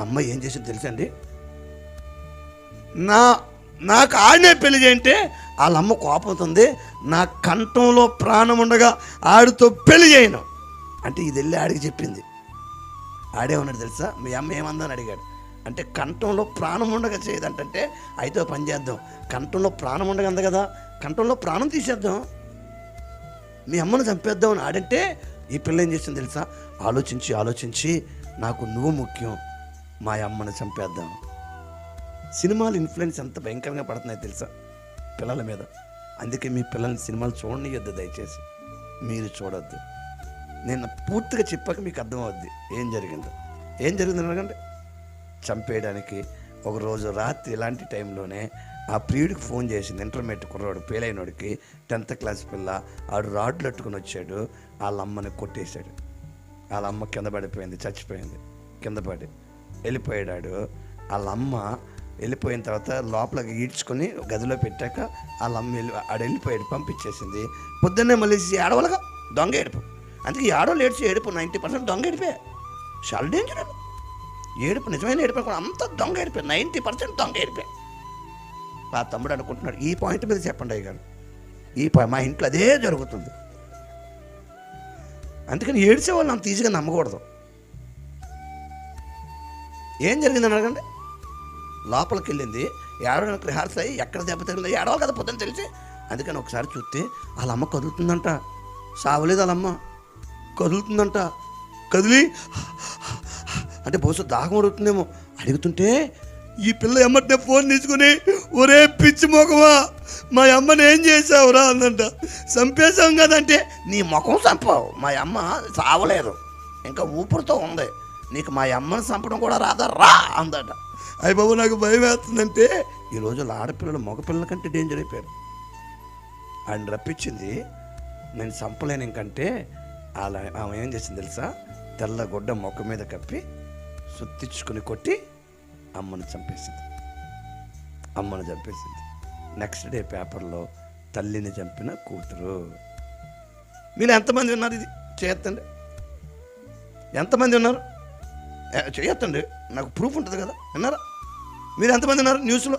అమ్మ ఏం చేసింది తెలుసండి, నాకు ఆడనే పెళ్లి చేయంటే వాళ్ళ అమ్మ కోపవుతుంది, నా కంఠంలో ప్రాణం ఉండగా ఆడితో పెళ్లి చేయను అంటే ఇది వెళ్ళి ఆడికి చెప్పింది. ఆడే ఉన్నాడు తెలుసా, మీ అమ్మ ఏమందని అడిగాడు. అంటే కంఠంలో ప్రాణం ఉండగా చేయదంటే అయితే పని చేద్దాం, కంఠంలో ప్రాణం ఉండగా అంది కదా, కంఠంలో ప్రాణం తీసేద్దాం, మీ అమ్మను చంపేద్దాం అని ఆడంటే ఈ పిల్ల ఏం చేసింది తెలుసా, ఆలోచించి నాకు నువ్వు ముఖ్యం, మా అమ్మను చంపేద్దాం. సినిమాలు ఇన్ఫ్లుయెన్స్ ఎంత భయంకరంగా పడుతున్నాయి తెలుసా పిల్లల మీద. అందుకే మీ పిల్లల్ని సినిమాలు చూడనియొద్దు, దయచేసి మీరు చూడొద్దు. నేను పూర్తిగా చెప్పాక మీకు అర్థమవుద్ది ఏం జరిగింది అనకండి. చంపేయడానికి ఒకరోజు రాత్రి ఇలాంటి టైంలోనే ఆ ప్రియుడికి ఫోన్ చేసింది. ఇంటర్మీడియట్ కుర్రాడు పేలైనోడికి, 10th క్లాస్ పిల్ల, ఆడు రాడ్లు అట్టుకుని వచ్చాడు, వాళ్ళ అమ్మని కొట్టేశాడు. వాళ్ళ అమ్మ కింద పడిపోయింది, చచ్చిపోయింది, కింద పడి వెళ్ళిపోయాడు. వాళ్ళ అమ్మ వెళ్ళిపోయిన తర్వాత లోపలికి ఈడ్చుకొని గదిలో పెట్టాక వాళ్ళ అమ్మ వెళ్ళిపోయాడు, పంపించేసింది. పొద్దున్నే మళ్ళీ ఏడవలుగా దొంగ ఏడుపు. అందుకే ఈ ఆడవాళ్ళు ఏడుపు 90% దొంగ ఏడిపే. చాలా డేంజర్ అది ఏడుపు, నిజమైన ఏడుపు కూడా అంతా దొంగ ఏడిపే, 90% దొంగ ఏడిపే. ఆ తమ్ముడు అనుకుంటున్నాడు ఈ పాయింట్ మీద చెప్పండి అయ్యగారు, మా ఇంట్లో అదే జరుగుతుంది. అందుకని ఏడ్చే వాళ్ళు అంత ఈజీగా నమ్మకూడదు. ఏం జరిగిందని అడగండి. లోపలికి వెళ్ళింది, ఏడవడానికి రిహార్సల్ అయ్యి ఎక్కడ దెబ్బ తగిలిందో ఏడవాలి కదా పొద్దున్న తెలిసి. అందుకని ఒకసారి చూస్తే వాళ్ళ అమ్మ కదులుతుందంట, సావలేదు వాళ్ళ అమ్మ, కదులుతుందంట. కదిలి అంటే బహుశా దాహం అడుగుతుందేమో, అడుగుతుంటే ఈ పిల్ల ఎమ్మటే ఫోన్ తీసుకుని ఒరే పిచ్చి మొఖమా మా అమ్మని ఏం చేసావురా అందంట. చంపేశాం కదంటే నీ ముఖం చంపావు, మా అమ్మ సావలేదు ఇంకా ఊపిరితో ఉంది, నీకు మా అమ్మని చంపడం కూడా రాదా రా అందట. అయ్య బాబు నాకు భయం వేస్తుందంటే ఈ రోజుల్లో ఆడపిల్లలు మగపిల్లల కంటే డేంజర్ అయిపోయారు. ఆయన రప్పించింది నేను చంపలేను ఇంకంటే అలా ఆమె ఏం చేసింది తెలుసా, తెల్ల గుడ్డ మొక్క మీద కప్పి సుత్తించుకుని కొట్టి అమ్మను చంపేసింది. నెక్స్ట్ డే పేపర్లో తల్లిని చంపిన కూతురు. మీరు ఎంతమంది ఉన్నారు ఇది చేయొద్దండి, ఎంతమంది ఉన్నారు చేయొద్దండి, నాకు ప్రూఫ్ ఉంటుంది కదా. విన్నారా మీరు ఎంతమంది ఉన్నారు న్యూస్లో?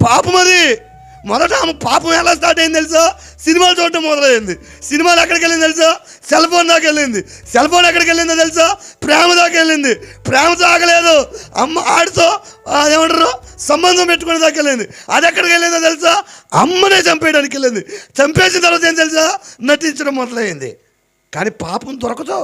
పాపం అది మొదట ఆమె పాపం ఎలా స్టార్ట్ అయింది తెలుసా, సినిమాలు చూడటం మొదలైంది. సినిమాలు ఎక్కడికి వెళ్ళింది తెలుసా, సెల్ ఫోన్ దాకా వెళ్ళింది. సెల్ ఫోన్ ఎక్కడికి వెళ్ళిందో తెలుసా, ప్రేమ దాకా వెళ్ళింది. ప్రేమ తాగలేదు, అమ్మ ఆడితో ఏమంటారు సంబంధం పెట్టుకునే దాకా వెళ్ళింది. అది ఎక్కడికి వెళ్ళిందో తెలుసా, అమ్మనే చంపేయడానికి వెళ్ళింది. చంపేసిన తర్వాత ఏం తెలుసా, నటించడం మొదలైంది. కానీ పాపం దొరకదు.